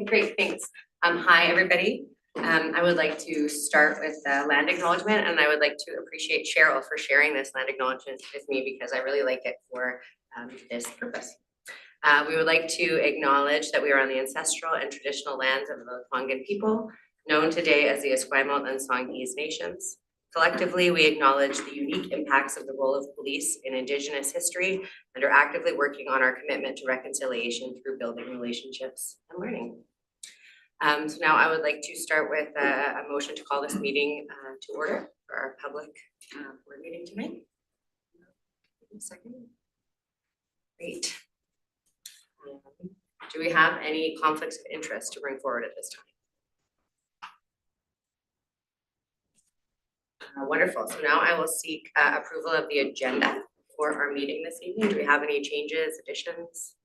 Great, thanks. Hi, everybody. I would like to start with land acknowledgement, and I would like to appreciate Cheryl for sharing this land acknowledgement with me because I really like it for this purpose. We would like to acknowledge that we are on the ancestral and traditional lands of the Tongan people, known today as the Esquimalt and Songhees nations. Collectively, we acknowledge the unique impacts of the role of police in Indigenous history and are actively working on our commitment to reconciliation through building relationships and learning. So now I would like to start with a motion to call this meeting to order for our public board meeting tonight. A second. Great. Do we have any conflicts of interest to bring forward at this time? Wonderful. So now I will seek approval of the agenda for our meeting this evening. Do we have any changes, additions?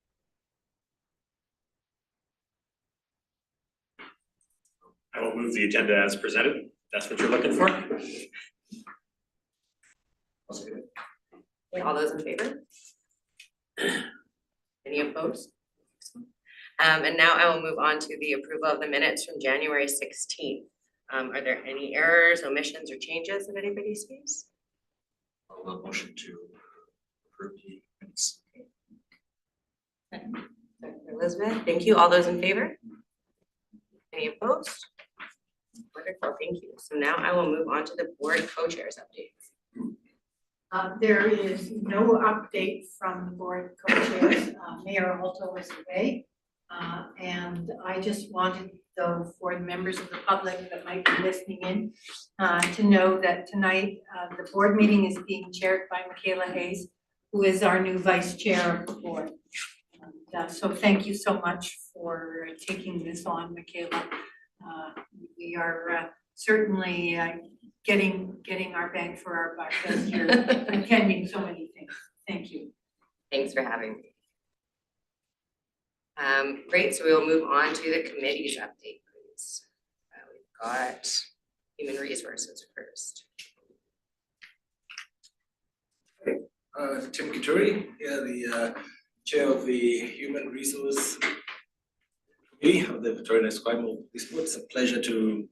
I will move the agenda as presented. That's what you're looking for. All those in favor? Any opposed? And now I will move on to the approval of the minutes from January 16th. Are there any errors, omissions, or changes that anybody sees? I'll motion to approve the minutes. Elizabeth, thank you. All those in favor? Any opposed? Wonderful, thank you. So now I will move on to the board co-chairs updates. There is no update from the board co-chairs. Mayor Alto is away. And I just wanted, though, for the members of the public that might be listening in, to know that tonight the board meeting is being chaired by Michaela Hayes, who is our new vice chair of the board. So thank you so much for taking this on, Michaela. We are certainly getting our bang for our buck as you're attending so many things. Thank you. Thanks for having me. Great, so we will move on to the committees update, please. We've got human resources first. Tim Kituri, here, the chair of the Human Resource Committee of the Victoria and Esquimalt Police Board. It's a pleasure to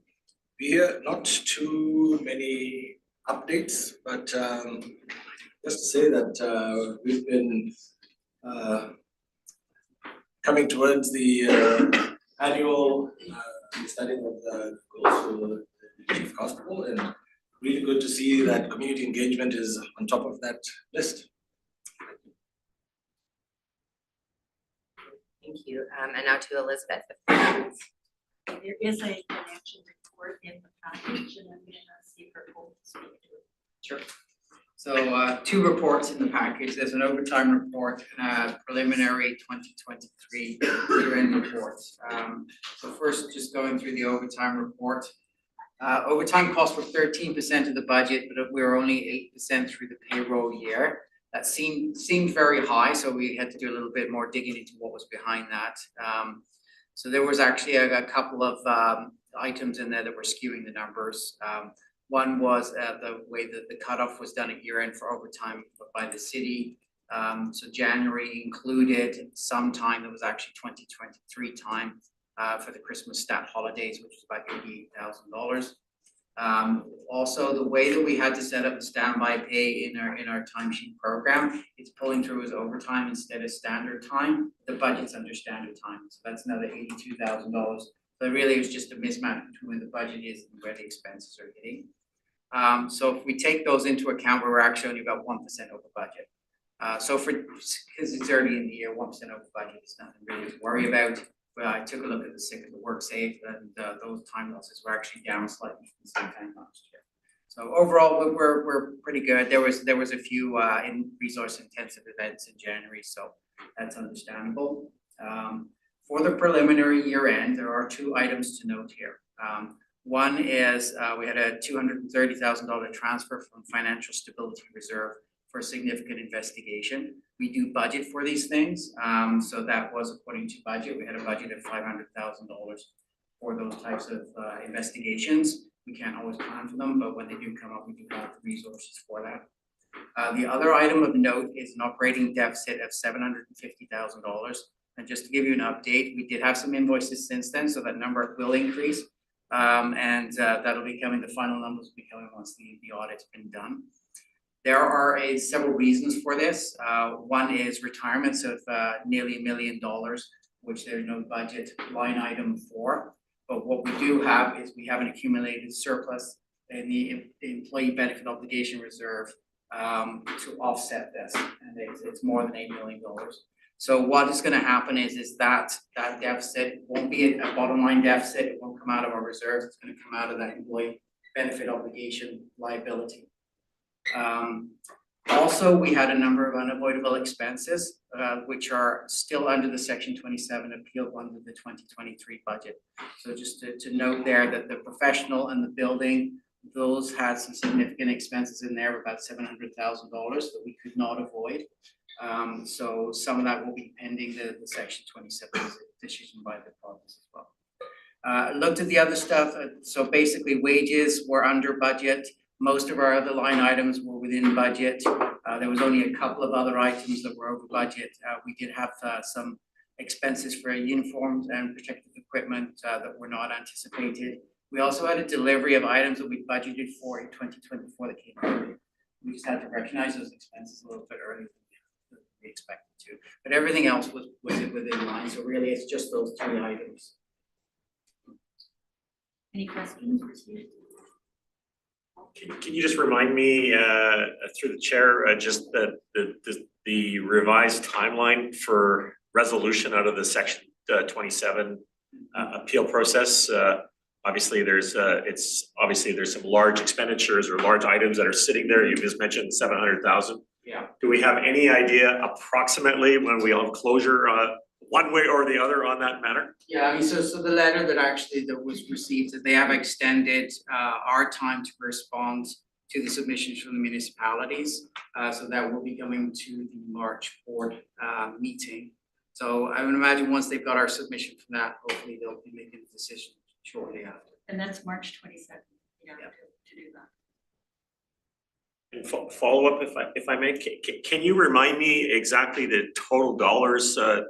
be here. Not too many updates, but just to say that we've been coming towards the annual study of the goals for the Chief Constable, and really good to see that community engagement is on top of that list. Thank you. And now to Elizabeth. There is a financial report in the package, and I'm gonna see if her will speak to it. Sure. So two reports in the package. There's an overtime report and a preliminary 2023 year-end report. So first, just going through the overtime report. Overtime costs were 13% of the budget, but we were only 8% through the payroll year. That seemed very high, so we had to do a little bit more digging into what was behind that. So there was actually a couple of items in there that were skewing the numbers. One was the way that the cutoff was done at year end for overtime by the city. So January included some time that was actually 2023 time for the Christmas stat holidays, which was about $88,000. Also, the way that we had to set up the standby pay in our timesheet program, it's pulling through as overtime instead of standard time. The budget's under standard time, so that's another $82,000. But really, it was just a mismatch between where the budget is and where the expenses are hitting. So if we take those into account, we're actually only about 1% over budget. So because it's early in the year, 1% over budget is nothing really to worry about. But I took a look at the sick of the work safe, and those time losses were actually down slightly from the same time last year. So overall, we're pretty good. There was a few in resource intensive events in January, so that's understandable. For the preliminary year end, there are two items to note here. One is we had a $230,000 transfer from Financial Stability Reserve for a significant investigation. We do budget for these things, so that was according to budget. We had a budget of $500,000 for those types of investigations. We can't always plan for them, but when they do come up, we do have the resources for that. The other item of note is an operating deficit of $750,000. And just to give you an update, we did have some invoices since then, so that number will increase. That'll be coming, the final numbers will be coming once the audit's been done. There are several reasons for this. One is retirements of nearly $1 million, which there's no budget line item for. But what we do have is we have an accumulated surplus in the employee benefit obligation reserve to offset this, and it's more than $8 million. So what is gonna happen is that deficit won't be a bottom line deficit, it won't come out of our reserves, it's gonna come out of that employee benefit obligation liability. Also, we had a number of unavoidable expenses, which are still under the Section 27 appeal under the 2023 budget. So just to note there that the professional and the building, those had some significant expenses in there of about $700,000 that we could not avoid. So some of that will be pending the Section 27 decision by the province as well. Looked at the other stuff, so basically wages were under budget. Most of our other line items were within budget. There was only a couple of other items that were over budget. We did have some expenses for uniforms and protective equipment that were not anticipated. We also had a delivery of items that we budgeted for in 2024 that came early. We just had to recognize those expenses a little bit earlier than we expected to. But everything else was within line, so really it's just those three items. Any questions received? Can you just remind me, through the chair, just the revised timeline for resolution out of the Section 27 appeal process? Obviously, there's some large expenditures or large items that are sitting there. You just mentioned 700,000. Yeah. Do we have any idea approximately when we'll have closure, one way or the other on that matter? Yeah, I mean, so the letter that was received, that they have extended our time to respond to the submissions from the municipalities. So that will be coming to the March board meeting. So I would imagine once they've got our submission from that, hopefully they'll be making a decision shortly after. And that's March 22nd, to do that. And follow up, if I may, can you remind me exactly the total dollars that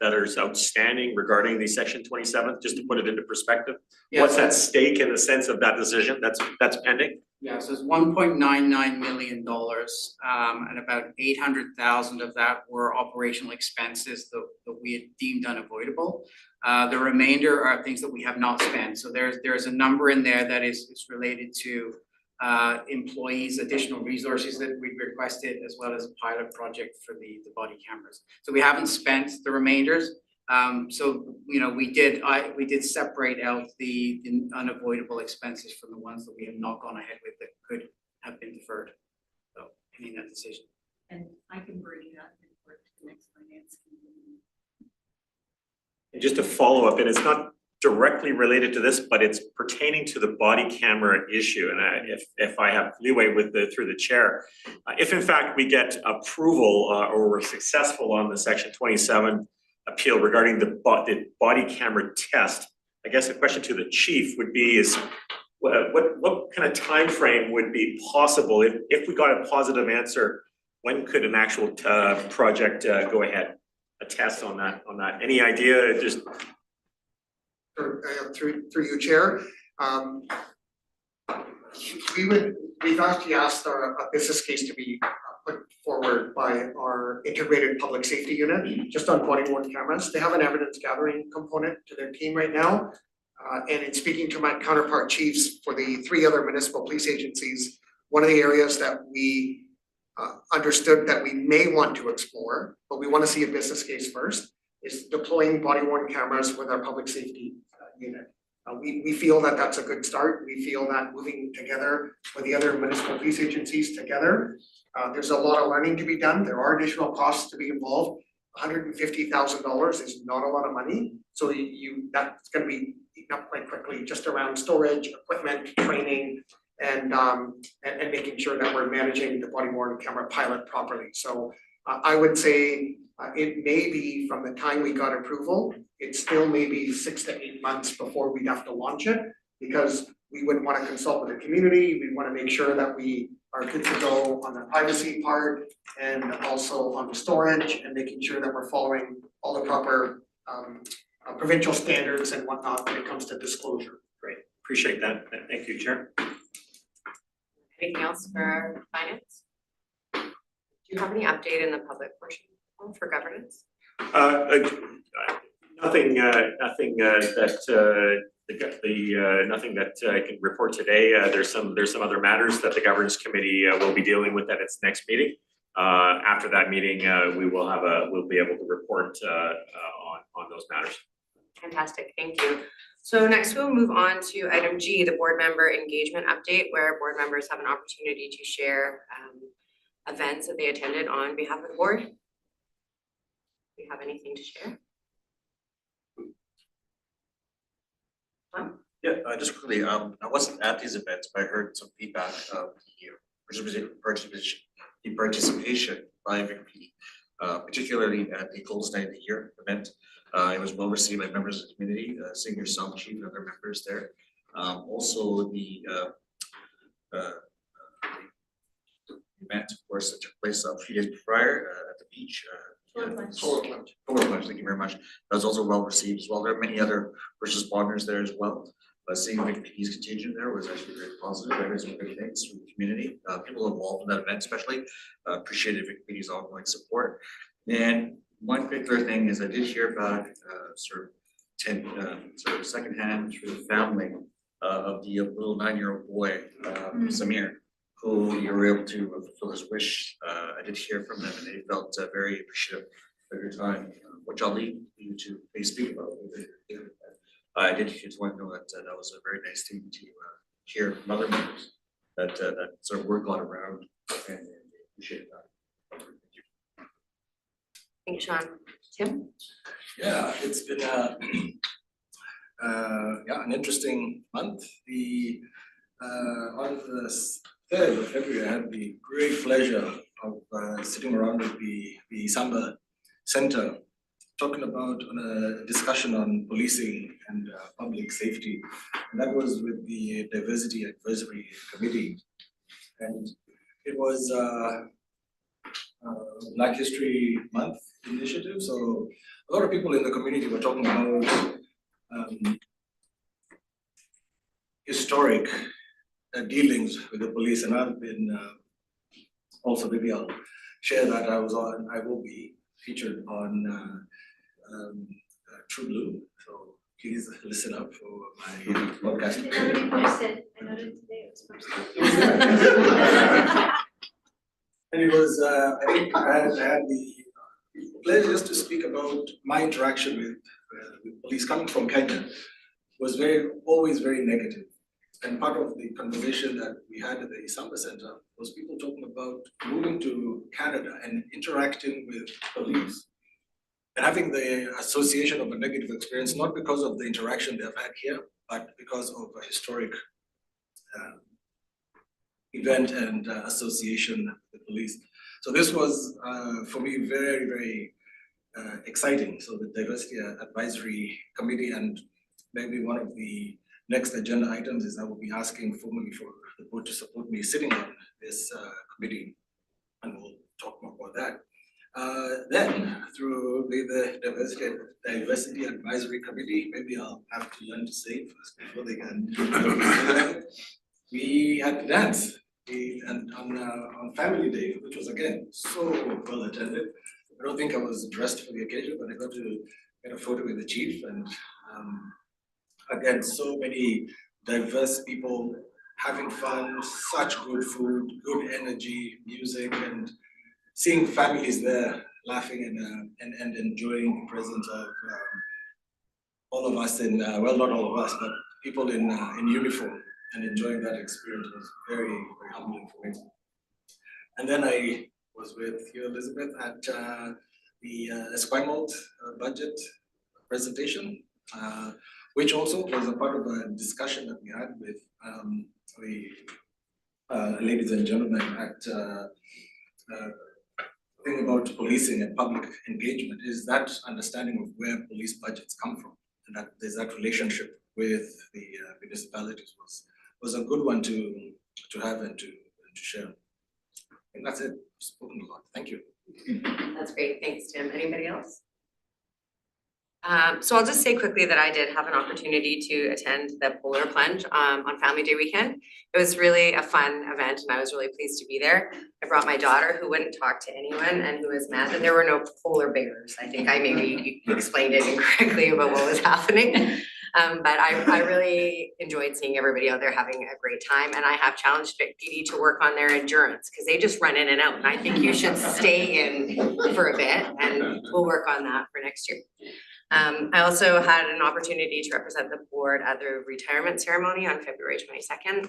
are outstanding regarding the Section 27, just to put it into perspective? Yeah, What's at stake in the sense of that decision that's pending? Yeah, so it's $1.99 million, and about 800,000 of that were operational expenses that we had deemed unavoidable. The remainder are things that we have not spent. So there's a number in there that is related to employees, additional resources that we requested, as well as a pilot project for the body cameras. So we haven't spent the remainders. So we did separate out the unavoidable expenses from the ones that we have not gone ahead with that could have been deferred. So pending that decision. And I can bring that report to the next finance committee. And just to follow up, and it's not directly related to this, but it's pertaining to the body camera issue. And if I have leeway through the chair, if in fact we get approval or we're successful on the Section 27 appeal regarding the body camera test, I guess the question to the chief would be is what kind of time frame would be possible if we got a positive answer? When could an actual project go ahead? A test on that? Any idea? Just through you, Chair. We've actually asked a business case to be put forward by our integrated public safety unit, just on body-worn cameras. They have an evidence gathering component to their team right now. And in speaking to my counterpart chiefs for the 3 other municipal police agencies, one of the areas that we understood that we may want to explore, but we want to see a business case first, is deploying body-worn cameras with our public safety unit. We feel that that's a good start. We feel that moving together with the other municipal police agencies together, there's a lot of learning to be done. There are additional costs to be involved. $150,000 is not a lot of money. So that's going to be eaten up quite quickly, just around storage, equipment, training, and making sure that we're managing the body-worn camera pilot properly. So I would say it may be from the time we got approval, it still may be 6 to 8 months before we'd have to launch it, because we would want to consult with the community. We want to make sure that we are good to go on the privacy part and also on the storage, and making sure that we're following all the proper provincial standards and whatnot when it comes to disclosure. Appreciate that. Thank you, Chair. Anything else for finance? Do you have any update in the public portion for governance? Nothing nothing that I can report today. There's some other matters that the governance committee will be dealing with at its next meeting. After that meeting, we'll be able to report on those matters. Fantastic, thank you. So next we'll move on to item G, the board member engagement update, where board members have an opportunity to share events that they attended on behalf of the board. Do you have anything to share? Yeah, just quickly, I wasn't at these events, but I heard some feedback of the participation by VP, particularly at the Coldest Night of the Year event. It was well received by members of the community, seeing yourself, chief, and other members there. Also the event, of course, that took place a few days prior at the beach. Solar plunge, thank you very much. That was also well received as well. There are many other first responders there as well. Seeing VP's contingent there was actually very positive. I heard some good things from the community. People involved in that event especially appreciated VP's ongoing support. And one particular thing is I did hear back sort of secondhand through the family of the little 9-year-old boy, Samir, who you were able to fulfill his wish. I did hear from them and they felt very appreciative of your time, which I'll leave you to maybe speak about. I did just want to know that that was a very nice thing to hear from other members that sort of word got around and appreciate that. Thank you, Sean. Tim? Yeah, it's been an interesting month. On the 3rd of February, I had the great pleasure of sitting around with the Samba Center, talking about a discussion on policing and public safety. And that was with the Diversity Advisory Committee. And it was Black History Month initiative. So a lot of people in the community were talking about historic dealings with the police, and I've been also, maybe I'll share that I will be featured on True Blue. So please listen up for my podcast. It already posted. I noted today it was posted. And it was, I think I had the pleasure just to speak about my interaction with police coming from Kenya was always very negative. And part of the conversation that we had at the Samba Center was people talking about moving to Canada and interacting with police and having the association of a negative experience, not because of the interaction they've had here, but because of a historic event and association with the police. So this was, for me, very, very exciting. So the Diversity Advisory Committee, and maybe one of the next agenda items is I will be asking formally for the board to support me sitting on this committee, and we'll talk more about that. Then through the Diversity Advisory Committee, maybe I'll have to learn to say first before they can. We had to dance and on Family Day, which was again so well attended. I don't think I was dressed for the occasion, but I got to get a photo with the chief, and again, so many diverse people having fun, such good food, good energy, music, and seeing families there laughing and enjoying the presence of all of us in, well, not all of us, but people in uniform, and enjoying that experience was very, very humbling for me. And then I was with you, Elizabeth, at the Esquimalt budget presentation, which also was a part of a discussion that we had with the ladies and gentlemen at thing about policing and public engagement is that understanding of where police budgets come from, and that there's that relationship with the municipalities was a good one to have and to share. And that's it. I've spoken a lot. Thank you. That's great, thanks, Tim. Anybody else? So I'll just say quickly that I did have an opportunity to attend the Polar Plunge on Family Day weekend. It was really a fun event and I was really pleased to be there. I brought my daughter who wouldn't talk to anyone and who was mad that there were no polar bears. I think I maybe explained it incorrectly about what was happening. But I really enjoyed seeing everybody out there having a great time, and I have challenged Vic PD to work on their endurance, because they just run in and out, and I think you should stay in for a bit, and we'll work on that for next year. I also had an opportunity to represent the board at the retirement ceremony on February 22nd.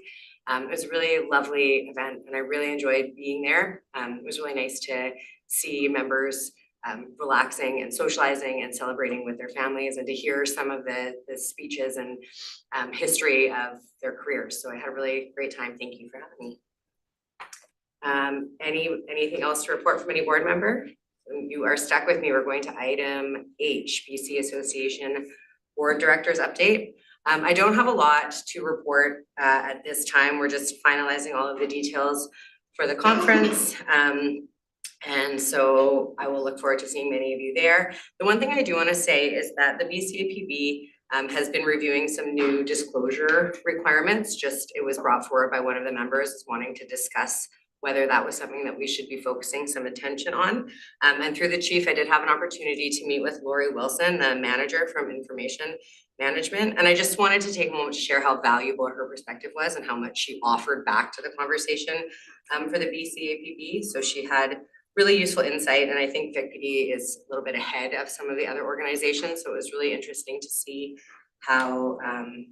It was a really lovely event, and I really enjoyed being there. It was really nice to see members relaxing and socializing and celebrating with their families, and to hear some of the speeches and history of their careers. So I had a really great time. Thank you for having me. Anything else to report from any board member? You are stuck with me. We're going to item H, BC Association Board Directors Update. I don't have a lot to report at this time. We're just finalizing all of the details for the conference. And so I will look forward to seeing many of you there. The one thing I do want to say is that the BCAPB has been reviewing some new disclosure requirements. It was brought forward by one of the members wanting to discuss whether that was something that we should be focusing some attention on. And through the chief, I did have an opportunity to meet with Lori Wilson, the manager from Information Management. And I just wanted to take a moment to share how valuable her perspective was and how much she offered back to the conversation for the BCAPB. So she had really useful insight, and I think VicPD is a little bit ahead of some of the other organizations, so it was really interesting to see how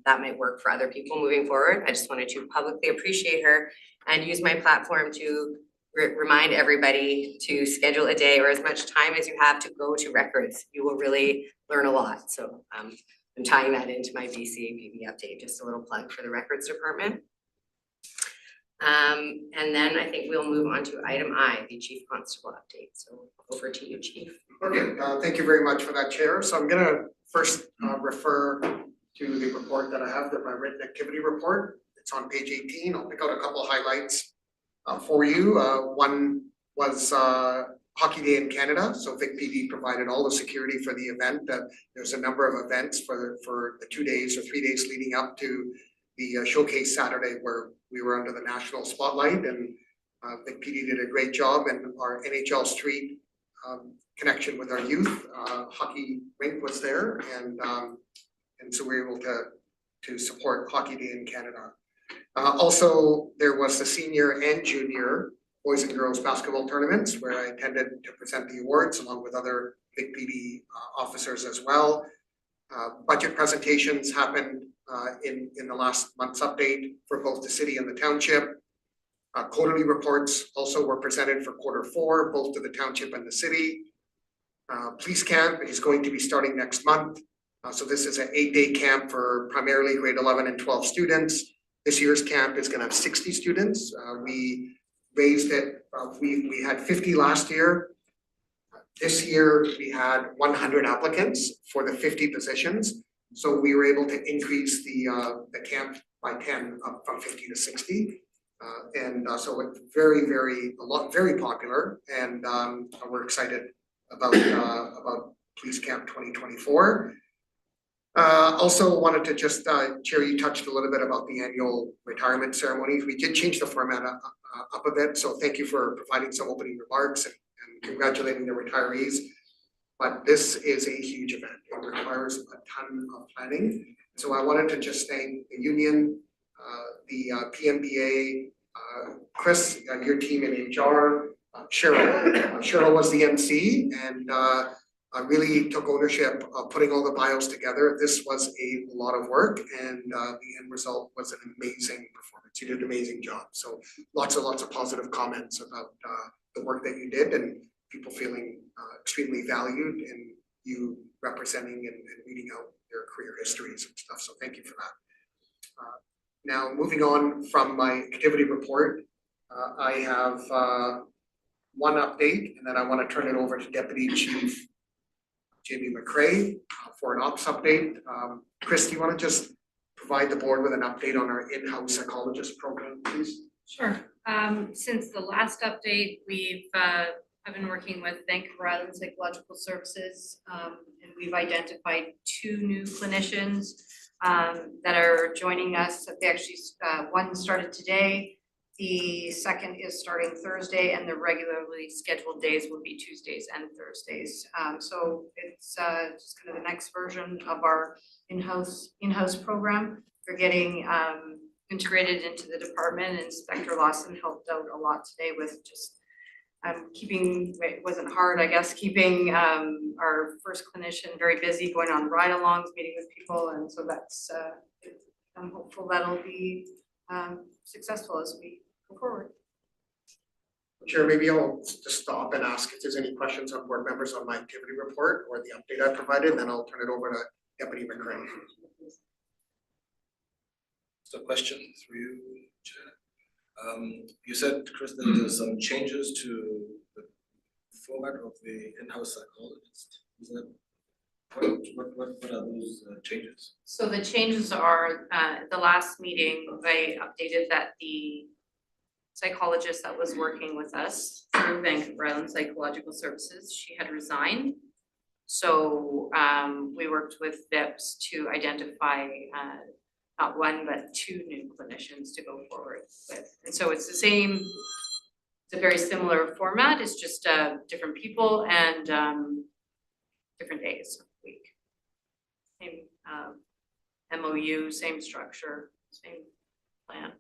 that might work for other people moving forward. I just wanted to publicly appreciate her and use my platform to remind everybody to schedule a day or as much time as you have to go to records. You will really learn a lot. So I'm tying that into my BCAPB update, just a little plug for the records department. And then I think we'll move on to item I, the Chief Constable update. So over to you, Chief. Okay, thank you very much for that, Chair. So I'm gonna first refer to the report that I have, my written activity report. It's on page 18. I'll pick out a couple of highlights for you. One was Hockey Day in Canada. So VicPD provided all the security for the event. There's a number of events for the 2 days or 3 days leading up to the showcase Saturday, where we were under the national spotlight, and VicPD did a great job, and our NHL Street connection with our youth hockey rink was there, and so we were able to support Hockey Day in Canada. Also, there was the senior and junior boys and girls basketball tournaments, where I attended to present the awards along with other VicPD officers as well. Budget presentations happened in the last month's update for both the city and the township. Quarterly reports also were presented for Q4, both to the township and the city. Police camp is going to be starting next month. So this is an 8-day camp for primarily grade 11 and 12 students. This year's camp is going to have 60 students. We raised it, we had 50 last year. This year we had 100 applicants for the 50 positions. So we were able to increase the camp by 10 up from 50 to 60. So it's very popular, and we're excited about Police Camp 2024. Also wanted to just, Chair, you touched a little bit about the annual retirement ceremonies. We did change the format up a bit, so thank you for providing some opening remarks and congratulating the retirees. But this is a huge event. It requires a ton of planning. So I wanted to just thank the union, the PMBA, Chris, your team in HR, Cheryl. Cheryl was the MC, and I really took ownership of putting all the bios together. This was a lot of work, and the end result was an amazing performance. You did an amazing job. So lots of positive comments about the work that you did, and people feeling extremely valued, and you representing and reading out their career histories and stuff. So thank you for that. Now moving on from my activity report, I have one update, and then I want to turn it over to Deputy Chief Jamie McCray for an ops update. Chris, do you want to just provide the board with an update on our in-house psychologist program, please? Sure. Since the last update, I've been working with Vancouver Island Psychological Services, and we've identified 2 new clinicians that are joining us. They actually, one started today. The second is starting Thursday, and the regularly scheduled days will be Tuesdays and Thursdays. So it's just kind of the next version of our in-house program. They're getting integrated into the department, and Inspector Lawson helped out a lot today with just keeping, it wasn't hard, I guess, keeping our first clinician very busy, going on ride-alongs, meeting with people, and so that's, I'm hopeful that'll be successful as we go forward. Chair, maybe I'll just stop and ask if there's any questions on board members on my activity report or the update I provided, and then I'll turn it over to Deputy McCray. So question through you, Chair. You said, Chris, that there's some changes to the format of the in-house psychologist. Is that, what are those changes? So the changes are, the last meeting, they updated that the psychologist that was working with us through Vancouver Island Psychological Services, she had resigned. So we worked with VIPS to identify not 1, but 2 new clinicians to go forward with. And so it's the same, it's a very similar format, it's just different people and different days of the week. Same MOU, same structure, same plan.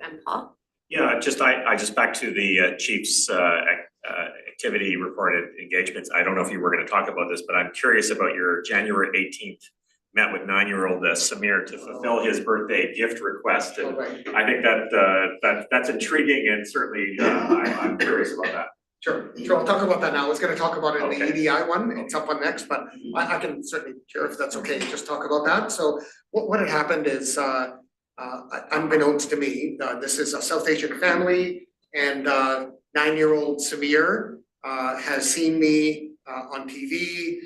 And Paul? Yeah, I just back to the chief's activity reported engagements. I don't know if you were gonna talk about this, but I'm curious about your January 18th met with 9-year-old Samir to fulfill his birthday gift request. And Alright, I think that's intriguing, and certainly I'm curious about that. sure, I'll talk about that now. I was gonna talk about it in the Okay. EDI one, it's up on next, but I can certainly, Chair, if that's okay, just talk about that. So what had happened is, unbeknownst to me, this is a South Asian family, and 9-year-old Samir has seen me on TV.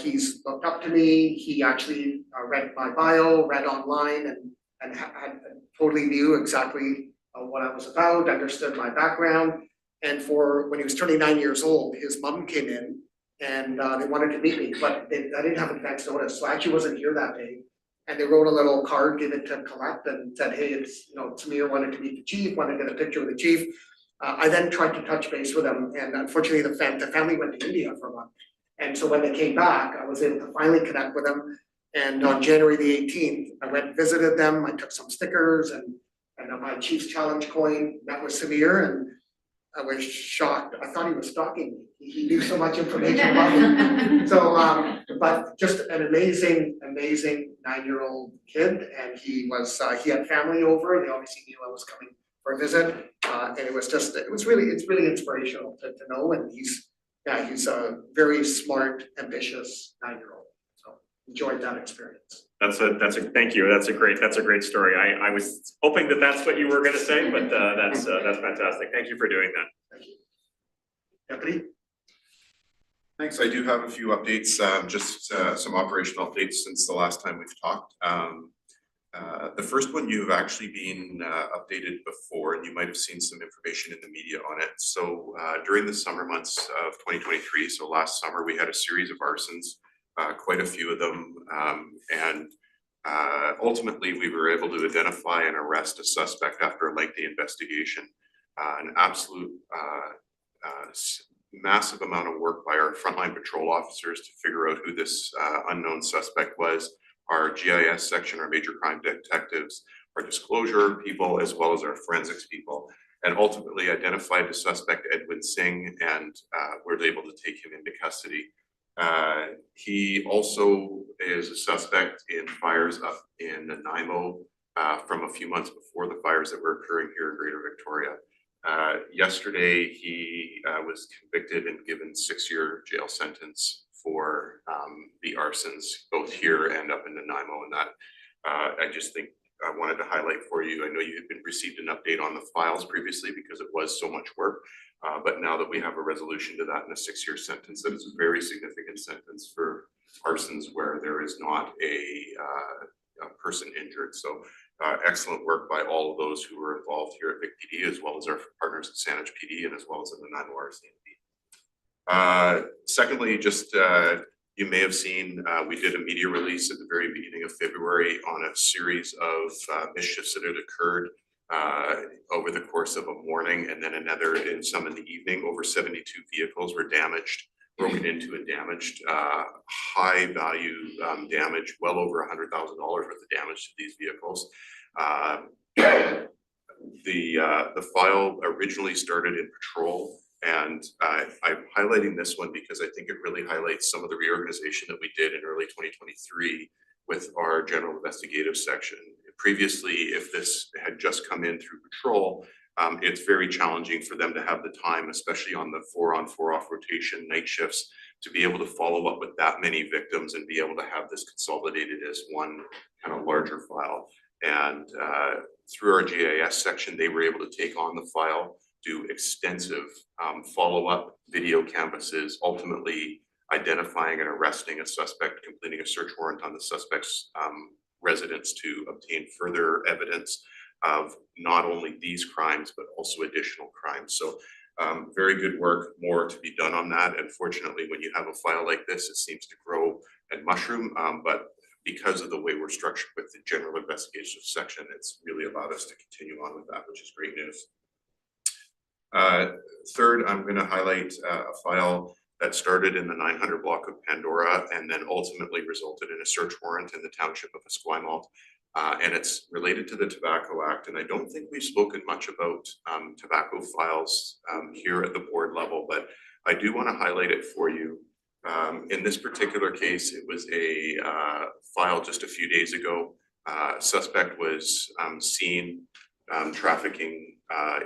He's looked up to me. He actually read my bio, read online, and had totally knew exactly what I was about, understood my background. And for when he was turning 9 years old, his mom came in and they wanted to meet me, but I didn't have advance notice, so I actually wasn't here that day. And they wrote a little card, gave it to Colette, and said, hey, it's, Samir wanted to meet the chief, wanted to get a picture with the chief. I then tried to touch base with him, and unfortunately the family went to India for a month. And so when they came back, I was able to finally connect with them. And on January the 18th, I went and visited them. I took some stickers and my Chief's Challenge coin, met with Samir, and I was shocked. I thought he was stalking me. He knew so much information about me. So, but just an amazing 9-year-old kid. And he had family over. They obviously knew I was coming for a visit. And it's really inspirational to know. And he's a very smart, ambitious 9-year-old. So enjoyed that experience. Thank you. That's a great story. I was hoping that that's what you were gonna say, but that's fantastic. Thank you for doing that. Thank you. Deputy? Thanks. I do have a few updates, just some operational updates since the last time we've talked. The first one, you've actually been updated before, and you might have seen some information in the media on it. So during the summer months of 2023, so last summer, we had a series of arsons, quite a few of them, and ultimately we were able to identify and arrest a suspect after a lengthy investigation. An absolute massive amount of work by our frontline patrol officers to figure out who this unknown suspect was. Our GIS section, our major crime detectives, our disclosure people, as well as our forensics people, and ultimately identified the suspect, Edwin Singh, and were able to take him into custody. He also is a suspect in fires up in Nanaimo from a few months before the fires that were occurring here in Greater Victoria. Yesterday, he was convicted and given 6-year jail sentence for the arsons, both here and up in Nanaimo. And that I just think I wanted to highlight for you. I know you had received an update on the files previously because it was so much work. But now that we have a resolution to that in a 6-year sentence, that is a very significant sentence for arsons where there is not a person injured. So excellent work by all of those who were involved here at Vic PD, as well as our partners at Saanich PD, and as well as in the Nanaimo RCMP. Secondly, just you may have seen, we did a media release at the very beginning of February on a series of mischiefs that had occurred over the course of a morning and then another in some in the evening. Over 72 vehicles were damaged, broken into and damaged. High value damage, well over $100,000 worth of damage to these vehicles. The file originally started in patrol. And I'm highlighting this one because I think it really highlights some of the reorganization that we did in early 2023 with our general investigative section. Previously, if this had just come in through patrol, it's very challenging for them to have the time, especially on the 4-on 4-off rotation night shifts, to be able to follow up with that many victims and be able to have this consolidated as one kind of larger file. And through our GIS section, they were able to take on the file, do extensive follow-up video canvasses, ultimately identifying and arresting a suspect, completing a search warrant on the suspect's residence to obtain further evidence of not only these crimes, but also additional crimes. So very good work, more to be done on that. Unfortunately, when you have a file like this, it seems to grow and mushroom, but because of the way we're structured with the general investigation section, it's really allowed us to continue on with that, which is great news. Third, I'm going to highlight a file that started in the 900 block of Pandora and then ultimately resulted in a search warrant in the township of Esquimalt. And it's related to the Tobacco Act. And I don't think we've spoken much about tobacco files here at the board level, but I do want to highlight it for you. In this particular case, it was a file just a few days ago. Suspect was seen trafficking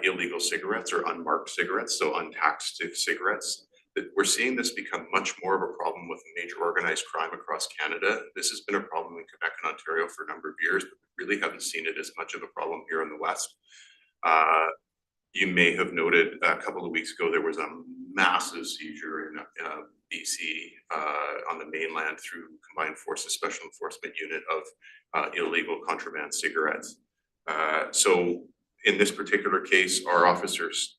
illegal cigarettes or unmarked cigarettes, so untaxed cigarettes. We're seeing this become much more of a problem with major organized crime across Canada. This has been a problem in Quebec and Ontario for a number of years, but we really haven't seen it as much of a problem here in the West. You may have noted a couple of weeks ago, there was a massive seizure in BC on the mainland through Combined Forces Special Enforcement Unit of illegal contraband cigarettes. So in this particular case, our officers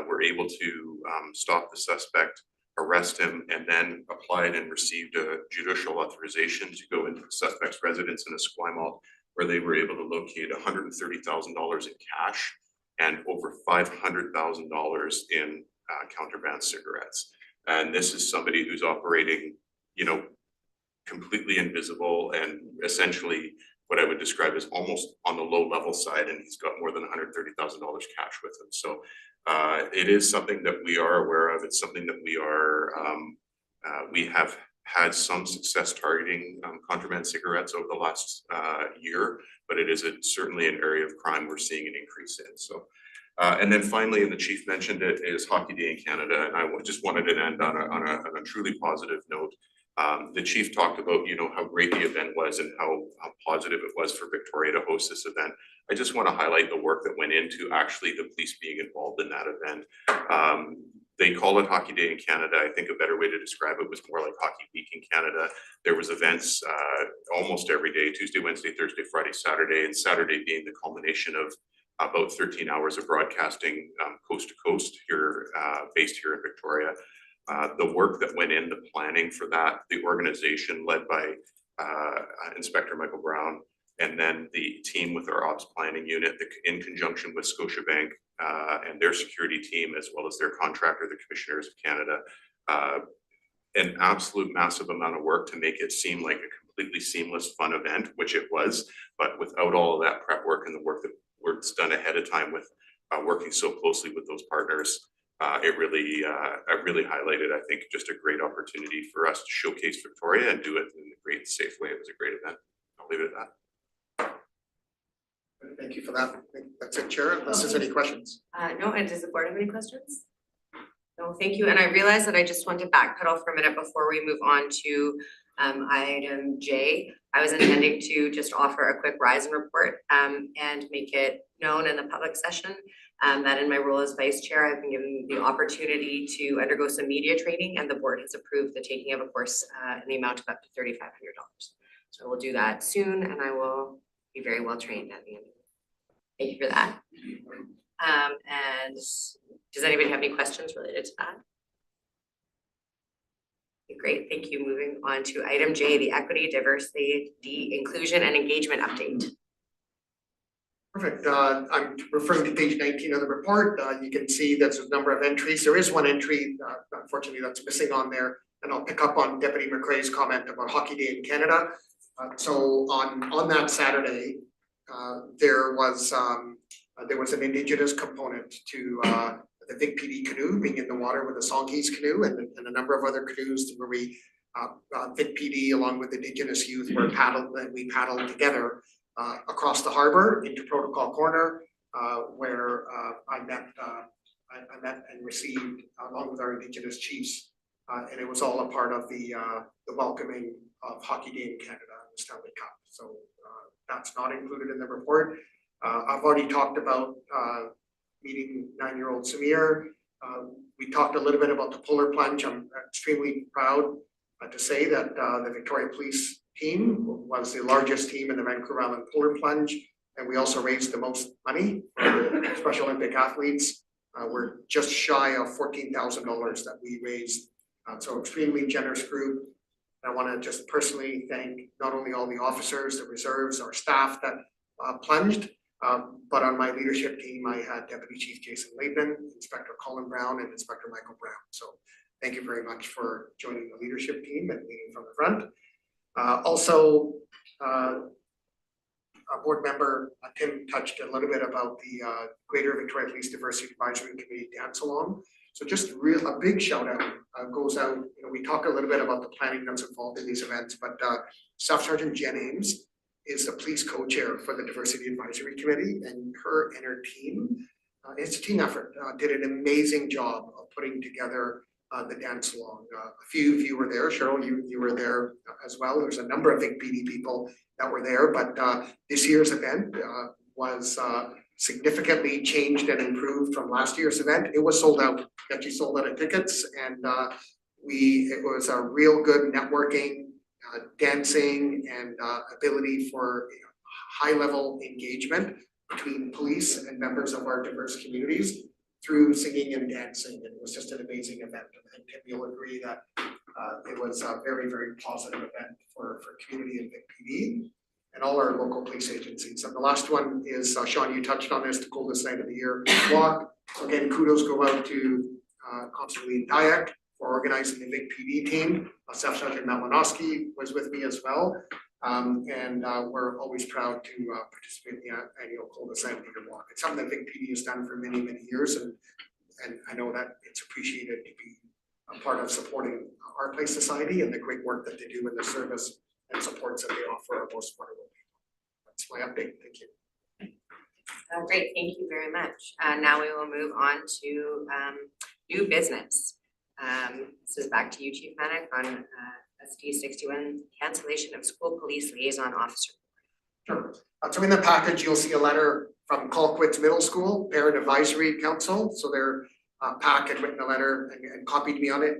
were able to stop the suspect, arrest him, and then applied and received a judicial authorization to go into the suspect's residence in Esquimalt, where they were able to locate $130,000 in cash and over $500,000 in contraband cigarettes. And this is somebody who's operating, you know, completely invisible and essentially what I would describe as almost on the low level side, and he's got more than $130,000 cash with him. So it is something that we are aware of. It's something that we have had some success targeting contraband cigarettes over the last year, but it is certainly an area of crime we're seeing an increase in. So, and then finally, and the chief mentioned it, is Hockey Day in Canada, and I just wanted to end on a truly positive note. The chief talked about, you know, how great the event was and how positive it was for Victoria to host this event. I just want to highlight the work that went into actually the police being involved in that event. They call it Hockey Day in Canada. I think a better way to describe it was more like Hockey Week in Canada. There was events almost every day, Tuesday, Wednesday, Thursday, Friday, Saturday, and Saturday being the culmination of about 13 hours of broadcasting coast to coast here, based here in Victoria. The work that went in, the planning for that, the organization led by Inspector Michael Brown, and then the team with our ops planning unit in conjunction with Scotiabank and their security team, as well as their contractor, the Commissioners of Canada. An absolute massive amount of work to make it seem like a completely seamless, fun event, which it was, but without all of that prep work and the work that was done ahead of time with working so closely with those partners, it really highlighted, I think, just a great opportunity for us to showcase Victoria and do it in a great, safe way. It was a great event. I'll leave it at that. Thank you for that. I think that's it, Chair, unless there's any questions. No, and does the board have any questions? No, thank you. And I realize that I just want to backpedal for a minute before we move on to item J. I was intending to just offer a quick Rise report and make it known in the public session that in my role as vice chair, I've been given the opportunity to undergo some media training, and the board has approved the taking of a course in the amount of up to $3,500. So we'll do that soon, and I will be very well trained at the end of it. Thank you for that. And does anybody have any questions related to that? great, thank you. Moving on to item J, the equity, diversity, inclusion and engagement update. Perfect. I'm referring to page 19 of the report. You can see there's a number of entries. There is one entry, unfortunately, that's missing on there. And I'll pick up on Deputy McRae's comment about Hockey Day in Canada. So on that Saturday, there was an Indigenous component to the Big PD canoe being in the water with the Songhees canoe and a number of other canoes where we Vic PD along with Indigenous youth we paddled together across the harbor into Protocol Corner, where I met and received along with our Indigenous chiefs, and it was all a part of the welcoming of Hockey Day in Canada and the Stanley Cup. So that's not included in the report. I've already talked about meeting 9-year-old Samir. We talked a little bit about the polar plunge. I'm extremely proud to say that the Victoria Police team was the largest team in the Vancouver Island polar plunge, and we also raised the most money for Special Olympic athletes. We're just shy of $14,000 that we raised, so extremely generous group. I want to just personally thank not only all the officers, the reserves, our staff that plunged, but on my leadership team, I had Deputy Chief Jason Laidman, Inspector Colin Brown, and Inspector Michael Brown. So thank you very much for joining the leadership team and leading from the front. Also, board member Tim touched a little bit about the Greater Victoria Police Diversity Advisory Committee dance along. So just a big shout out goes out. You know, we talk a little bit about the planning that's involved in these events, but Staff Sergeant Jen Ames is the police co-chair for the Diversity Advisory Committee, and her team, it's a team effort, did an amazing job of putting together the dance along. A few of you were there. Cheryl, you were there as well. There's a number of big PD people that were there, but this year's event was significantly changed and improved from last year's event. It was sold out. We actually sold out of tickets, and it was a real good networking, dancing, and ability for high level engagement between police and members of our diverse communities through singing and dancing. It was just an amazing event. And Tim, you'll agree that it was a very, very positive event for community and Vic PD and all our local police agencies. And the last one is, Sean, you touched on this, the coldest night of the year walk. So again, kudos go out to Constable Dyack for organizing the Vic PD team. Staff Sergeant Malinowski was with me as well. And we're always proud to participate in the annual coldest night of the year walk. It's something that Vic PD has done for many, many years, and I know that it's appreciated to be a part of supporting our place society and the great work that they do in the service and supports that they offer our most vulnerable people. That's my update. Thank you. Great, thank you very much. Now we will move on to new business. This is back to you, Chief Manick, on SD 61 cancellation of school police liaison officer. Sure. So in the package, you'll see a letter from Colquitt's Middle School Parent Advisory Council. So their PAC had written a letter and copied me on it.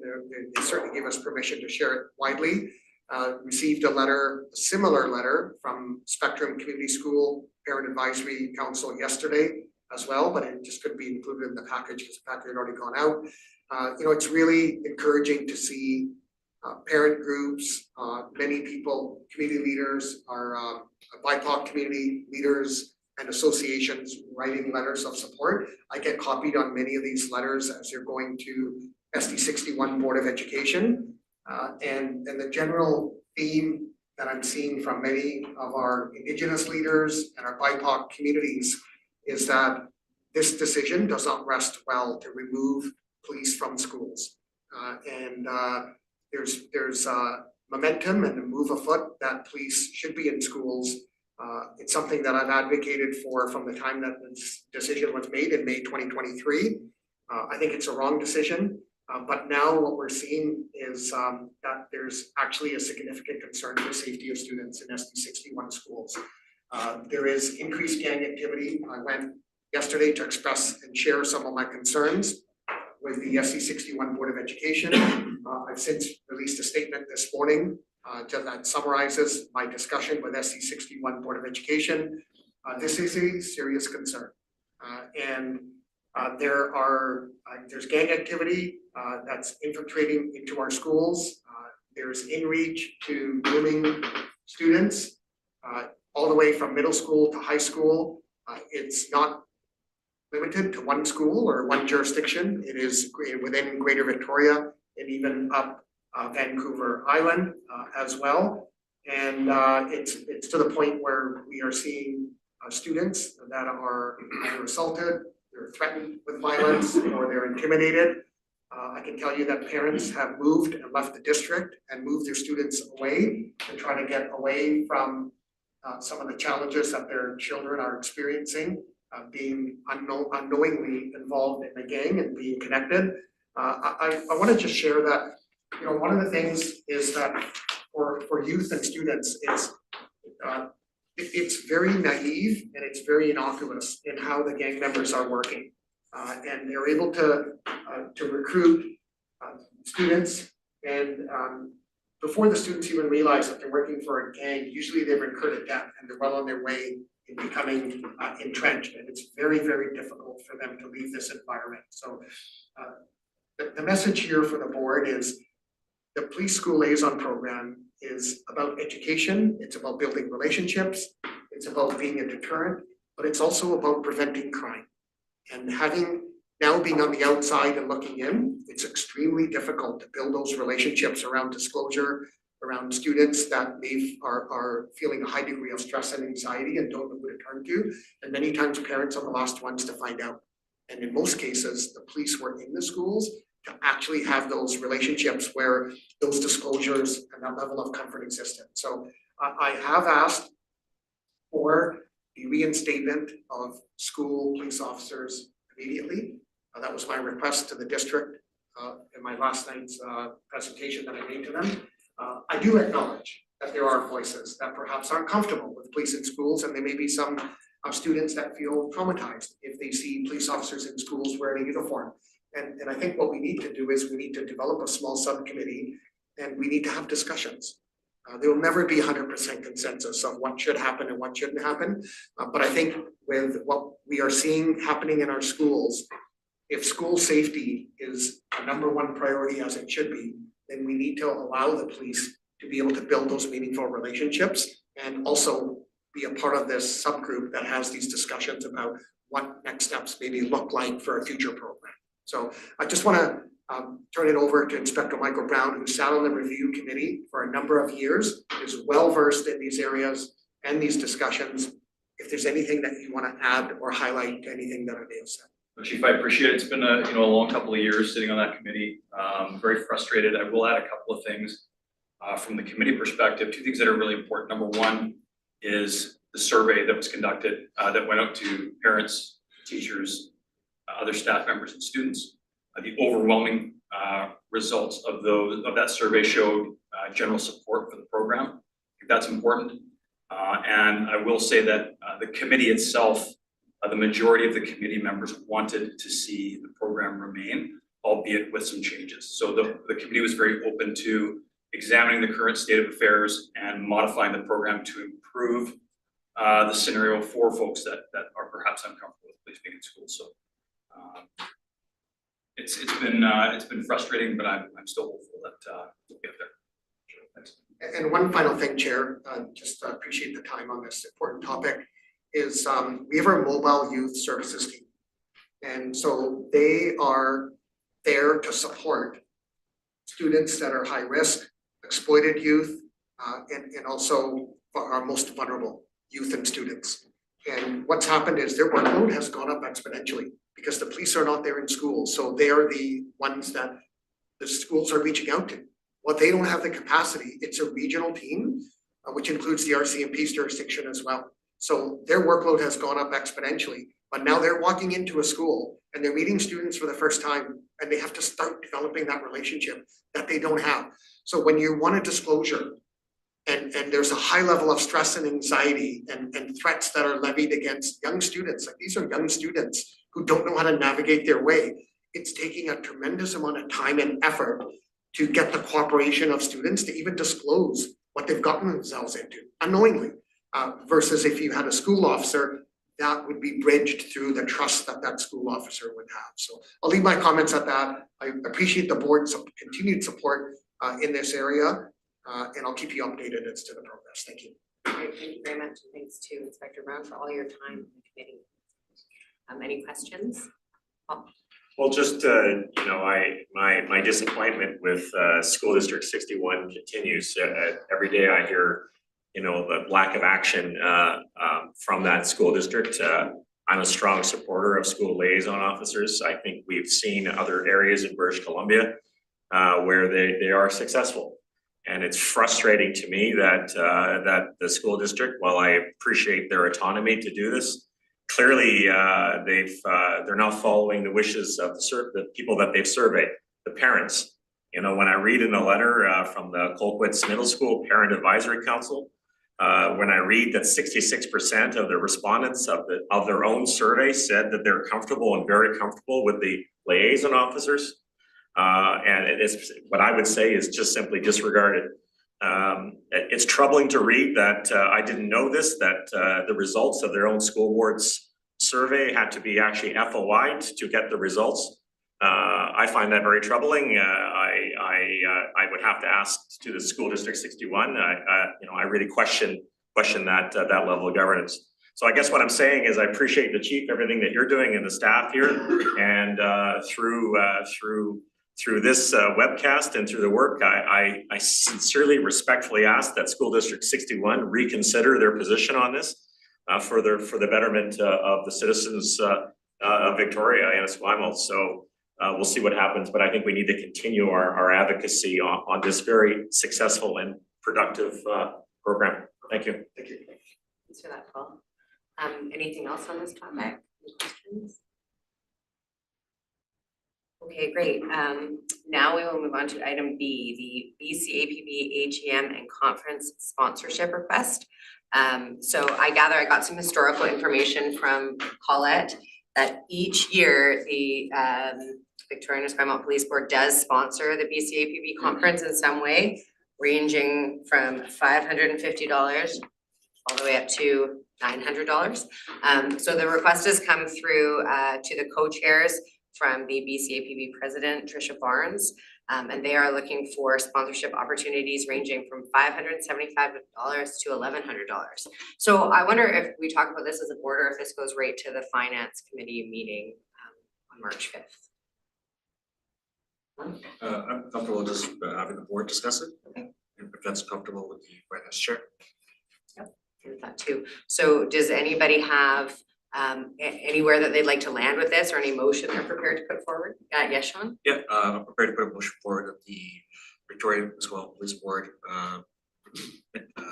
They certainly gave us permission to share it widely. Received a similar letter from Spectrum Community School Parent Advisory Council yesterday as well, but it just couldn't be included in the package because the package had already gone out. It's really encouraging to see parent groups, many people, community leaders, our BIPOC community leaders and associations writing letters of support. I get copied on many of these letters as they're going to SD 61 Board of Education. And the general theme that I'm seeing from many of our Indigenous leaders and our BIPOC communities is that this decision does not rest well to remove police from schools. There's momentum and a move afoot that police should be in schools. It's something that I've advocated for from the time that this decision was made in May 2023. I think it's a wrong decision, but now what we're seeing is that there's actually a significant concern for safety of students in SD 61 schools. There is increased gang activity. I went yesterday to express and share some of my concerns with the SD 61 Board of Education. I've since released a statement this morning that summarizes my discussion with SD 61 Board of Education. This is a serious concern. There's gang activity that's infiltrating into our schools. there's in-reach to grooming students, all the way from middle school to high school. It's not limited to one school or one jurisdiction. It is within Greater Victoria and even up Vancouver Island as well. And it's to the point where we are seeing students that are either assaulted, they're threatened with violence, or they're intimidated. I can tell you that parents have moved and left the district and moved their students away to try to get away from some of the challenges that their children are experiencing, being unknowingly involved in a gang and being connected. I want to just share that, you know, one of the things is that for youth and students is it's very naive and it's very innocuous in how the gang members are working. And they're able to recruit students, and before the students even realize that they're working for a gang, usually they've incurred a debt and they're well on their way in becoming entrenched, and it's very, very difficult for them to leave this environment. So the message here for the board is the police school liaison program is about education, it's about building relationships, it's about being a deterrent, but it's also about preventing crime. And being on the outside and looking in, it's extremely difficult to build those relationships around disclosure, around students that are feeling a high degree of stress and anxiety and don't know who to turn to. And many times parents are the last ones to find out. And in most cases, the police were in the schools to actually have those relationships where those disclosures and that level of comfort existed. So I have asked for the reinstatement of school police officers immediately. That was my request to the district in my last night's presentation that I made to them. I do acknowledge that there are voices that perhaps aren't comfortable with police in schools, and there may be some students that feel traumatized if they see police officers in schools wearing a uniform. And I think what we need to do is we need to develop a small subcommittee and we need to have discussions. There will never be 100% consensus of what should happen and what shouldn't happen. But I think with what we are seeing happening in our schools, if school safety is a #1 priority as it should be, then we need to allow the police to be able to build those meaningful relationships and also be a part of this subgroup that has these discussions about what next steps maybe look like for a future program. So I just want to turn it over to Inspector Michael Brown, who sat on the review committee for a number of years, is well versed in these areas and these discussions. If there's anything that you want to add or highlight to anything that I may have said. Chief, I appreciate it. It's been a long couple of years sitting on that committee. Very frustrated. I will add a couple of things from the committee perspective. Two things that are really important. Number one is the survey that was conducted that went out to parents, teachers, other staff members, and students. The overwhelming results of that survey showed general support for the program. I think that's important. And I will say that the committee itself, the majority of the committee members wanted to see the program remain, albeit with some changes. So the committee was very open to examining the current state of affairs and modifying the program to improve the scenario for folks that are perhaps uncomfortable with police being in school. So it's been frustrating, but I'm still hopeful that we'll get there. Thanks. And one final thing, Chair, just appreciate the time on this important topic, is we have our mobile youth services team. And so they are there to support students that are high risk, exploited youth, and also our most vulnerable youth and students. And what's happened is their workload has gone up exponentially because the police are not there in schools. So they are the ones that the schools are reaching out to. Well, they don't have the capacity. It's a regional team, which includes the RCMP's jurisdiction as well. So their workload has gone up exponentially, but now they're walking into a school and they're meeting students for the first time, and they have to start developing that relationship that they don't have. So when you want a disclosure and there's a high level of stress and anxiety and threats that are levied against young students, like these are young students who don't know how to navigate their way, it's taking a tremendous amount of time and effort to get the cooperation of students to even disclose what they've gotten themselves into unknowingly. Versus if you had a school officer, that would be bridged through the trust that that school officer would have. So I'll leave my comments at that. I appreciate the board's continued support in this area. And I'll keep you updated as to the progress. Thank you. Great, thank you very much, and thanks to Inspector Brown for all your time in the committee. Any questions? Well, just, you know, my disappointment with, School District 61 continues. Every day I hear, you know, the lack of action, from that school district. I'm a strong supporter of school liaison officers. I think we've seen other areas in British Columbia, where they are successful. And it's frustrating to me that, that the school district, while I appreciate their autonomy to do this, clearly, they're not following the wishes of the people that they've surveyed, the parents. You know, when I read in the letter from the Colquitt's Middle School Parent Advisory Council, when I read that 66% of the respondents of their own survey said that they're comfortable and very comfortable with the liaison officers, and it is what I would say is just simply disregarded. It's troubling to read that I didn't know this, that the results of their own school board's survey had to be actually FOI'd to get the results. I find that very troubling. I would have to ask to the School District 61. You know, I really question that level of governance. So I guess what I'm saying is I appreciate the chief, everything that you're doing and the staff here, and through this webcast and through the work, I sincerely, respectfully ask that School District 61 reconsider their position on this for the betterment of the citizens of Victoria and Esquimalt. So we'll see what happens, but I think we need to continue our advocacy on this very successful and productive program. Thank you. Thank you. Thanks for that, Paul. Anything else on this topic? Any questions? Okay, great. Now we will move on to item B, the BCAPB AGM and conference sponsorship request. So I gather I got some historical information from Colette that each year the Victoria and Esquimalt Police Board does sponsor the BCAPB conference in some way, ranging from $550 all the way up to $900. So the request has come through to the co-chairs from the BCAPB president, Tricia Barnes, and they are looking for sponsorship opportunities ranging from $575 to $1,100. So I wonder if we talk about this as a board or if this goes right to the finance committee meeting on March 5th. I'm comfortable just having the board discuss it. Okay. If that's comfortable with the finance chair. With that too. So does anybody have anywhere that they'd like to land with this or any motion they're prepared to put forward? Yes, Sean? Yeah, I'm prepared to put a motion forward that the Victoria Esquimalt Police Board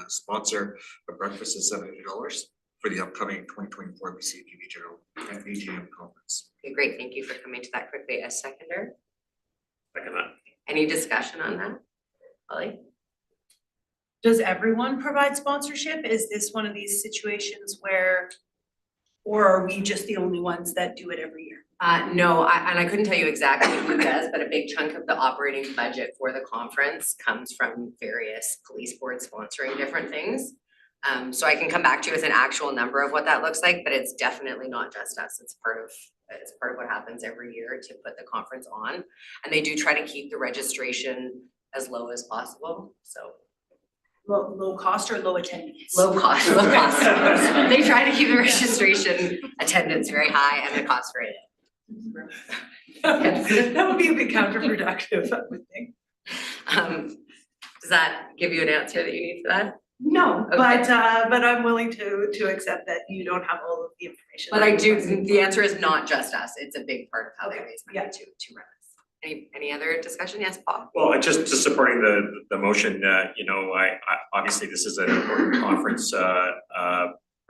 sponsor a breakfast at $700 for the upcoming 2024 BCAPB General and AGM conference. Okay, great. Thank you for coming to that quickly. As seconder. Second that. Any discussion on that? Holly? Does everyone provide sponsorship? Is this one of these situations where, or are we just the only ones that do it every year? No, and I couldn't tell you exactly who does, but a big chunk of the operating budget for the conference comes from various police boards sponsoring different things. So I can come back to you with an actual number of what that looks like, but it's definitely not just us. It's part of what happens every year to put the conference on. And they do try to keep the registration as low as possible, so. Low cost or low attendance? Low cost. They try to keep the registration attendance very high and the cost very low. That would be a bit counterproductive, I would think. Does that give you an answer that you need for that? No, Okay. but I'm willing to accept that you don't have all of the information. But I do, the answer is not just us. It's a big part of how they raise money Yeah. to run this. Any other discussion? Yes, Paul? Well, just supporting the motion, you know, I obviously this is an important conference,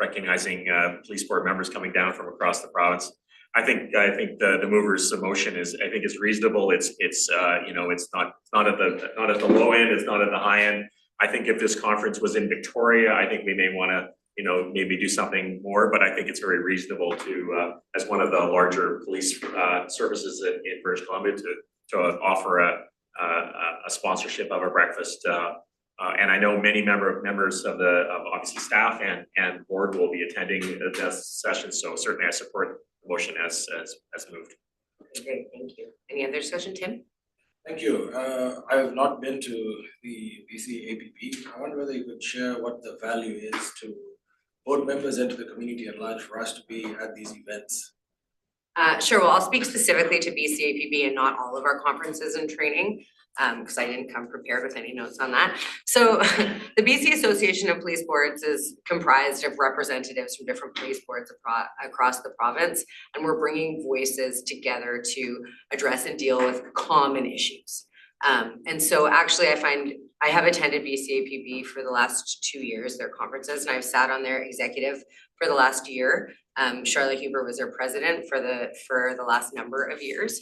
recognizing police board members coming down from across the province. I think the mover's motion is reasonable. It's you know, it's not at the low end, it's not at the high end. I think if this conference was in Victoria, I think we may wanna, you know, maybe do something more, but I think it's very reasonable to, as one of the larger police services in British Columbia to offer a sponsorship of a breakfast. And I know many members of obviously staff and board will be attending this session, so certainly I support the motion as moved. Okay, great, thank you. Any other discussion, Tim? Thank you. I have not been to the BC APP. I wonder whether you could share what the value is to board members and to the community at large for us to be at these events. Sure, well, I'll speak specifically to BCAPB and not all of our conferences and training, because I didn't come prepared with any notes on that. So the BC Association of Police Boards is comprised of representatives from different police boards across the province, and we're bringing voices together to address and deal with common issues. And so actually I have attended BCAPB for the last 2 years, their conferences, and I've sat on their executive for the last year. Charlotte Huber was their president for the last number of years.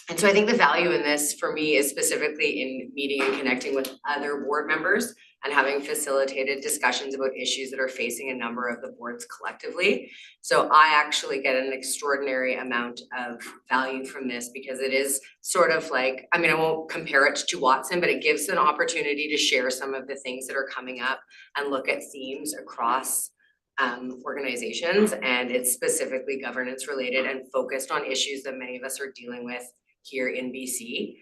And so I think the value in this for me is specifically in meeting and connecting with other board members and having facilitated discussions about issues that are facing a number of the boards collectively. So I actually get an extraordinary amount of value from this because it is sort of like, I mean, I won't compare it to Watson, but it gives an opportunity to share some of the things that are coming up and look at themes across organizations, and it's specifically governance related and focused on issues that many of us are dealing with here in BC.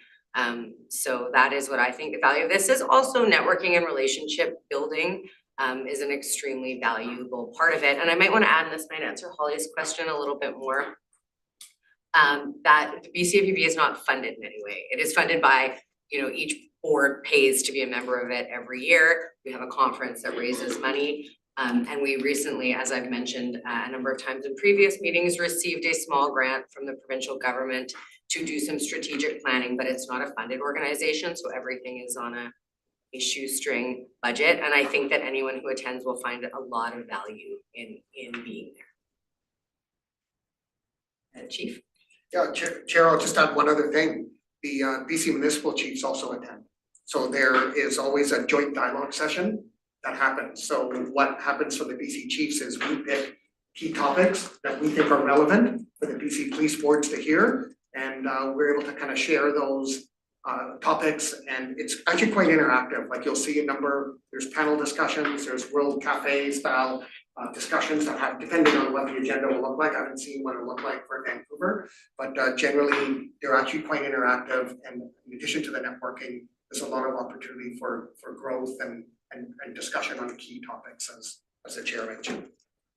So that is what I think the value of this is. Also networking and relationship building is an extremely valuable part of it. And I might want to add, and this might answer Holly's question a little bit more, that the BCAPB is not funded in any way. It is funded by, each board pays to be a member of it every year. We have a conference that raises money. And we recently, as I've mentioned a number of times in previous meetings, received a small grant from the provincial government to do some strategic planning, but it's not a funded organization, so everything is on a shoestring budget. And I think that anyone who attends will find a lot of value in being there. Chief? Yeah, Chair, I'll just add one other thing. The BC municipal chiefs also attend. So there is always a joint dialogue session that happens. So what happens for the BC chiefs is we pick key topics that we think are relevant for the BC police boards to hear. And we're able to kind of share those topics, and it's actually quite interactive. Like you'll see there's panel discussions, there's World Cafe style discussions that have, depending on what the agenda will look like. I haven't seen what it'll look like for Vancouver, but generally they're actually quite interactive. And in addition to the networking, there's a lot of opportunity for growth and discussion on key topics as the chair mentioned.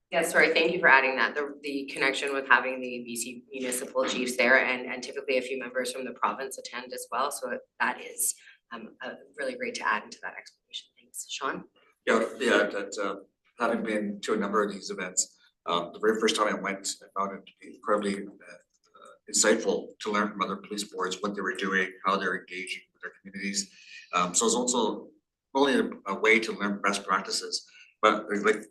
Yeah, sorry, thank you for adding that. The connection with having the BC municipal chiefs there and typically a few members from the province attend as well. So that is really great to add into that explanation. Thanks. Sean? That having been to a number of these events, the very first time I went, I found it to be incredibly insightful to learn from other police boards what they were doing, how they're engaging with their communities. So it's also not only a way to learn best practices, but like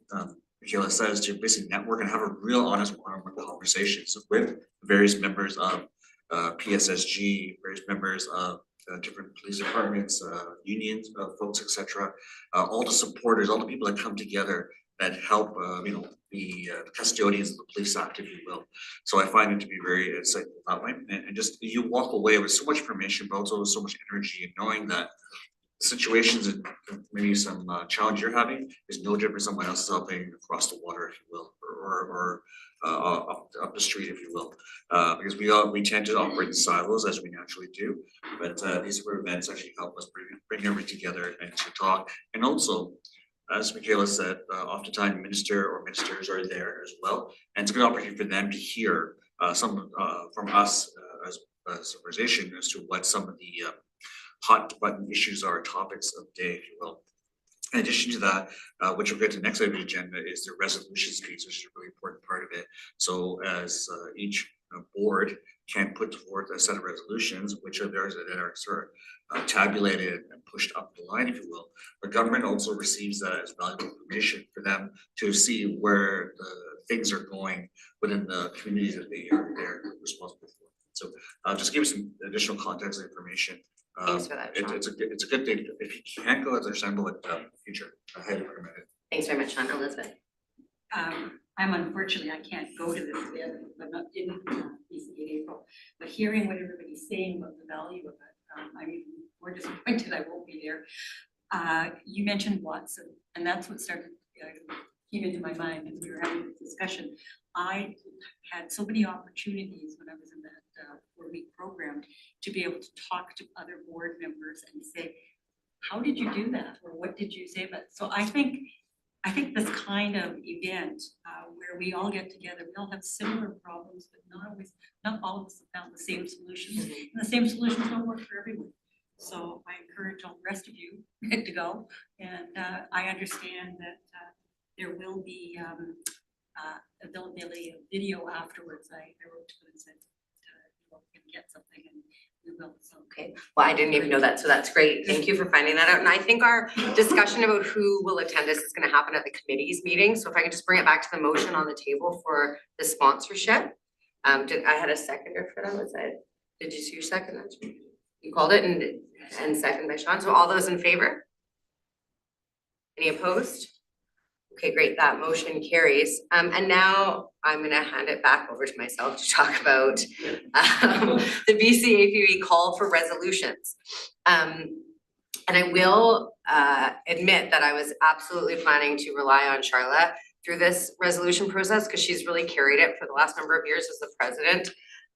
Michaela says, to basically network and have a real honest one-on-one conversations with various members of PSSG, various members of different police departments, unions, folks, etc. All the supporters, all the people that come together that help, the custodians of the police act, if you will. So I find it to be very insightful that way, and just you walk away with so much information, but also so much energy, and knowing that situations and maybe some challenge you're having is no different someone else is helping across the water, if you will, or up the street, if you will, because we tend to operate in silos as we naturally do, but these sort of events actually help us bring everything together and to talk. And also, as Michaela said, oftentimes ministers are there as well, and it's a good opportunity for them to hear some from us as an organization as to what some of the hot button issues are, topics of the day, if you will. In addition to that, which we'll get to the next item of the agenda, is the resolutions piece, which is a really important part of it. So as each board can put forth a set of resolutions, which are theirs that are sort of tabulated and pushed up the line, if you will. The government also receives that as valuable information for them to see where the things are going within the communities that they're responsible for. So just give you some additional context and information. Thanks for that, Sean. It's a good thing. If you can't go, as assemble it in the future, I highly recommend it. Thanks very much, Sean. Elizabeth? I'm unfortunately, I can't go to this event, I'm not in BC in April, but hearing what everybody's saying about the value of it, I'm even more disappointed I won't be there. You mentioned Watson, and that's what started came into my mind as we were having this discussion. I had so many opportunities when I was in that 4-week program to be able to talk to other board members and say, how did you do that? Or what did you say about it? So I think this kind of event where we all get together, we all have similar problems, but not all of us have found the same solutions. And the same solutions don't work for everyone. So I encourage all the rest of you to go. And I understand that there will be availability of video afterwards. I wrote to them and said, we can get something and we will, so. Okay, well, I didn't even know that, so that's great. Thank you for finding that out. And I think our discussion about who will attend this is gonna happen at the committee's meeting. So if I could just bring it back to the motion on the table for the sponsorship. I had a seconder for that, was that, did you see your second? You called it and second by Sean, so all those in favor? Any opposed? Okay, great, that motion carries. And now I'm gonna hand it back over to myself to talk about the BCAPB call for resolutions. And I will admit that I was absolutely planning to rely on Charlotte through this resolution process because she's really carried it for the last number of years as the president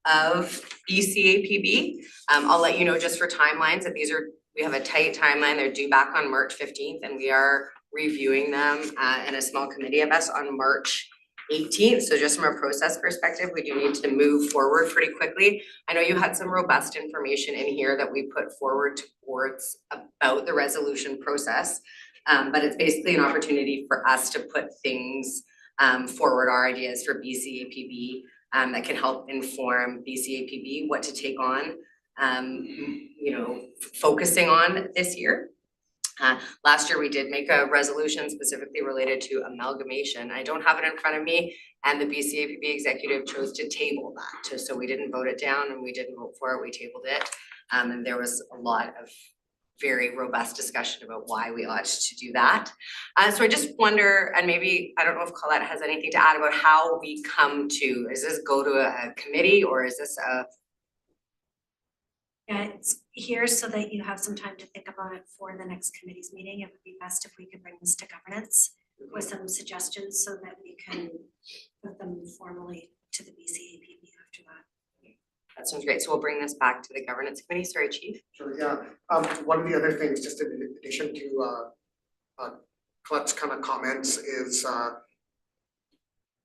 of BCAPB. I'll let you know just for timelines that we have a tight timeline. They're due back on March 15th and we are reviewing them in a small committee of us on March 18th. So just from a process perspective, we do need to move forward pretty quickly. I know you had some robust information in here that we put forward to boards about the resolution process. But it's basically an opportunity for us to put things forward, our ideas for BCAPB that can help inform BCAPB what to take on, focusing on this year. Last year, we did make a resolution specifically related to amalgamation. I don't have it in front of me, and the BCAPB executive chose to table that. So we didn't vote it down and we didn't vote for it, we tabled it. And there was a lot of very robust discussion about why we ought to do that. So I just wonder, and maybe, I don't know if Colette has anything to add about how we come to, is this go to a committee or is this a? Yeah, it's here so that you have some time to think about it for the next committee's meeting. It would be best if we could bring this to governance with some suggestions so that we can put them formally to the BCAPB after that. That sounds great. So we'll bring this back to the governance committee. Sorry, Chief. Sure, yeah. One of the other things, just in addition to Colette's kind of comments is a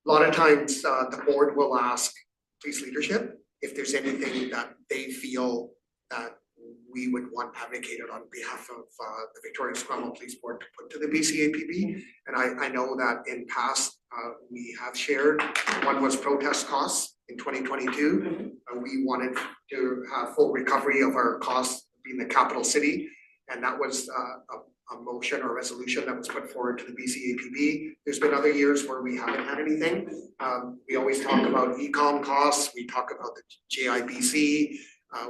lot of times the board will ask police leadership if there's anything that they feel that we would want advocated on behalf of the Victoria Esquimalt Police Board to put to the BCAPB. And I know that in past we have shared, one was protest costs in 2022. We wanted to have full recovery of our costs being the capital city. And that was a motion or resolution that was put forward to the BCAPB. There's been other years where we haven't had anything. We always talk about e-com costs, we talk about the JIBC,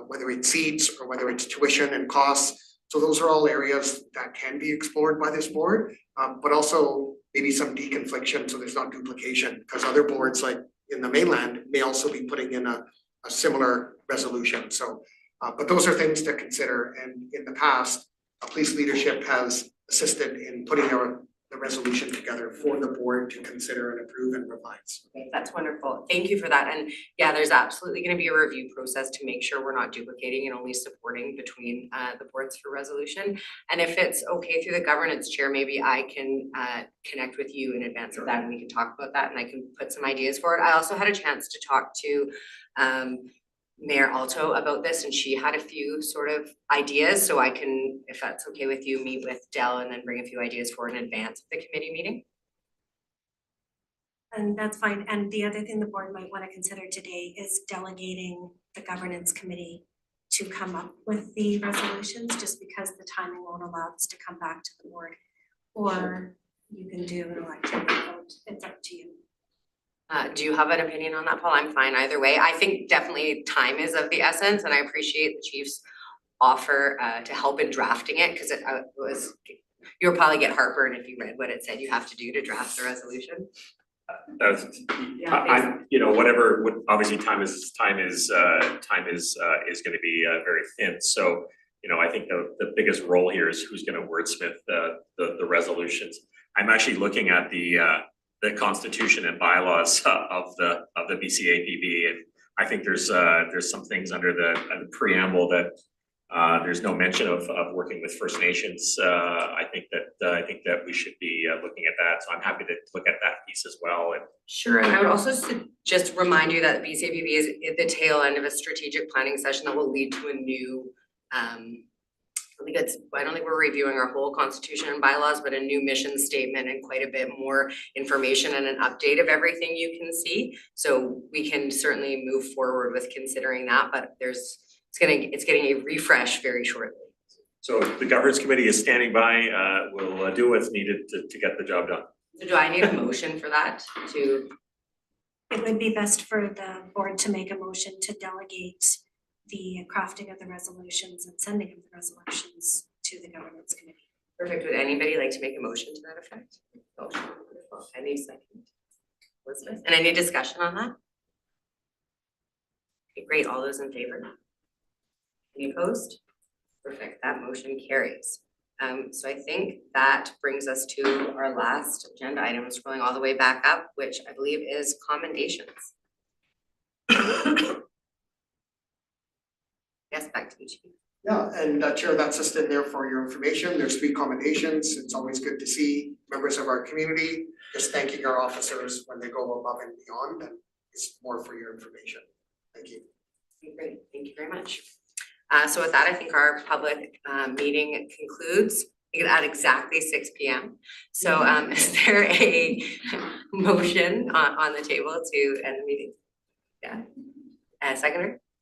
whether it's seats or whether it's tuition and costs. So those are all areas that can be explored by this board, but also maybe some deconfliction so there's not duplication, because other boards like in the mainland may also be putting in a similar resolution. So, but those are things to consider. And in the past, police leadership has assisted in putting the resolution together for the board to consider and approve and revise. Okay, that's wonderful. Thank you for that. And yeah, there's absolutely going to be a review process to make sure we're not duplicating and only supporting between the boards for resolution. And if it's okay through the governance chair, maybe I can connect with you in advance of that and we can talk about that and I can put some ideas forward. I also had a chance to talk to Mayor Alto about this and she had a few sort of ideas, so I can, if that's okay with you, meet with Dell and then bring a few ideas forward in advance of the committee meeting. And that's fine. And the other thing the board might want to consider today is delegating the governance committee to come up with the resolutions, just because the timing won't allow us to come back to the board. Or you can do an electronic vote. It's up to you. Do you have an opinion on that, Paul? I'm fine either way. I think definitely time is of the essence and I appreciate the chief's offer to help in drafting it because you'll probably get heartburn if you read what it said you have to do to draft the resolution. Obviously time is going to be very thin. So, I think the biggest role here is who's going to wordsmith the resolutions. I'm actually looking at the the constitution and bylaws of the BCAPB, and I think there's some things under the preamble that there's no mention of working with First Nations. I think that we should be looking at that, so I'm happy to look at that piece as well. And Sure, and I would also just remind you that BCAPB is at the tail end of a strategic planning session that will lead to a new, I don't think we're reviewing our whole constitution and bylaws, but a new mission statement and quite a bit more information and an update of everything you can see. So we can certainly move forward with considering that, but it's getting a refresh very shortly. so the governance committee is standing by. We'll do what's needed to get the job done. So do I need a motion for that to? It would be best for the board to make a motion to delegate the crafting of the resolutions and sending of the resolutions to the governance committee. Perfect. Would anybody like to make a motion to that effect? Motion. Wonderful. Any second? Elizabeth, and any discussion on that? Okay, great. All those in favor? Any opposed? Perfect. That motion carries. So I think that brings us to our last agenda item, scrolling all the way back up, which I believe is commendations. Yes, back to you, Chief. Yeah, and Chair, that's just in there for your information. There's 3 commendations. It's always good to see members of our community just thanking our officers when they go above and beyond, and it's more for your information. Thank you. Okay, great. Thank you very much. So with that, I think our public meeting concludes at exactly 6 p.m. So is there a motion on the table to end the meeting? Yeah. Seconder?